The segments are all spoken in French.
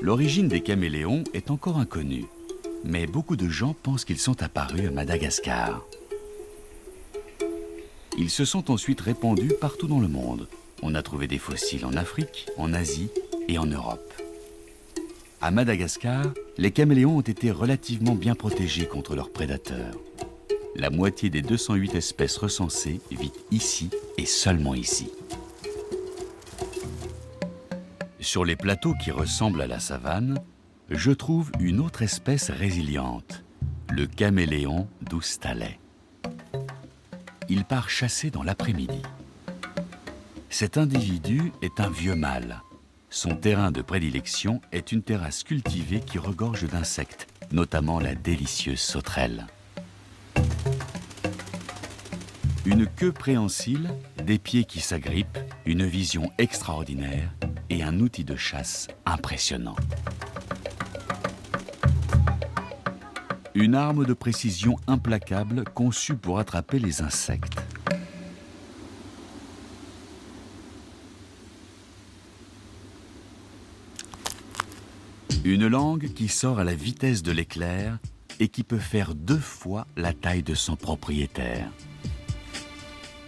L'origine des caméléons est encore inconnue, mais beaucoup de gens pensent qu'ils sont apparus à Madagascar. Ils se sont ensuite répandus partout dans le monde. On a trouvé des fossiles en Afrique, en Asie et en Europe. À Madagascar, les caméléons ont été relativement bien protégés contre leurs prédateurs. La moitié des 208 espèces recensées vit ici et seulement ici. Sur les plateaux qui ressemblent à la savane, je trouve une autre espèce résiliente, le caméléon d'Oustalais. Il part chasser dans l'après-midi. Cet individu est un vieux mâle. Son terrain de prédilection est une terrasse cultivée qui regorge d'insectes, notamment la délicieuse sauterelle. Une queue préhensile, des pieds qui s'agrippent, une vision extraordinaire et un outil de chasse impressionnant. Une arme de précision implacable conçue pour attraper les insectes. Une langue qui sort à la vitesse de l'éclair et qui peut faire 2 fois la taille de son propriétaire.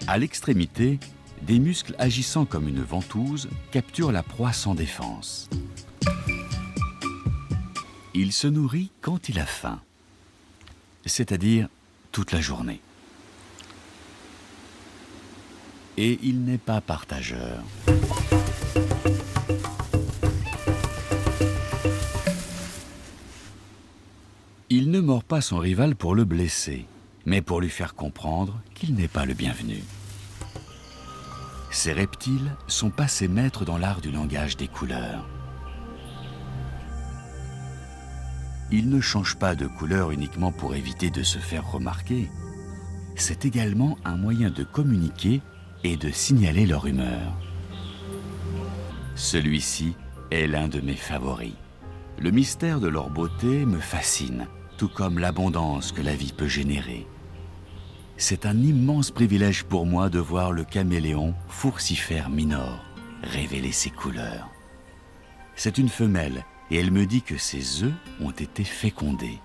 À l'extrémité, des muscles agissant comme une ventouse capturent la proie sans défense. Il se nourrit quand il a faim, c'est-à-dire toute la journée. Et il n'est pas partageur. Il ne mord pas son rival pour le blesser, mais pour lui faire comprendre qu'il n'est pas le bienvenu. Ces reptiles sont passés maîtres dans l'art du langage des couleurs. Ils ne changent pas de couleur uniquement pour éviter de se faire remarquer. C'est également un moyen de communiquer et de signaler leur humeur. Celui-ci est l'un de mes favoris. Le mystère de leur beauté me fascine, tout comme l'abondance que la vie peut générer. C'est un immense privilège pour moi de voir le caméléon Furcifère minor révéler ses couleurs. C'est une femelle et elle me dit que ses œufs ont été fécondés.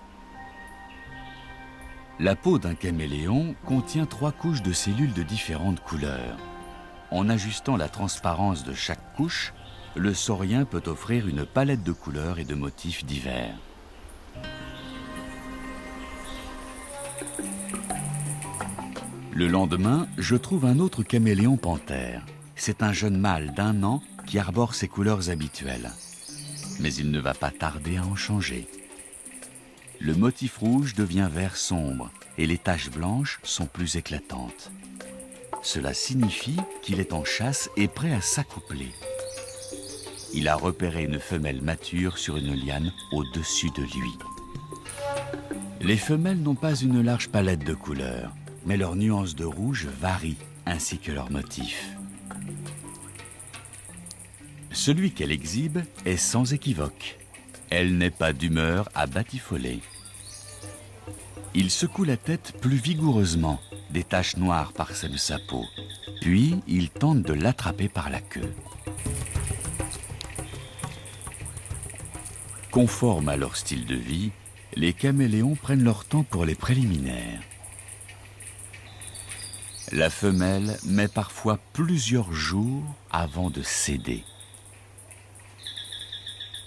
La peau d'un caméléon contient 3 couches de cellules de différentes couleurs. En ajustant la transparence de chaque couche, le saurien peut offrir une palette de couleurs et de motifs divers. Le lendemain, je trouve un autre caméléon panthère. C'est un jeune mâle d'1 an qui arbore ses couleurs habituelles. Mais il ne va pas tarder à en changer. Le motif rouge devient vert sombre et les taches blanches sont plus éclatantes. Cela signifie qu'il est en chasse et prêt à s'accoupler. Il a repéré une femelle mature sur une liane au-dessus de lui. Les femelles n'ont pas une large palette de couleurs, mais leurs nuances de rouge varient, ainsi que leurs motifs. Celui qu'elle exhibe est sans équivoque. Elle n'est pas d'humeur à batifoler. Il secoue la tête plus vigoureusement, des taches noires parsèment sa peau, puis il tente de l'attraper par la queue. Conformes à leur style de vie, les caméléons prennent leur temps pour les préliminaires. La femelle met parfois plusieurs jours avant de céder.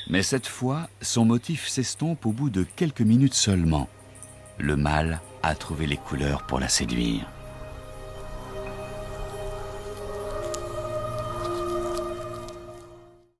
Mais cette fois, son motif s'estompe au bout de quelques minutes seulement. Le mâle a trouvé les couleurs pour la séduire.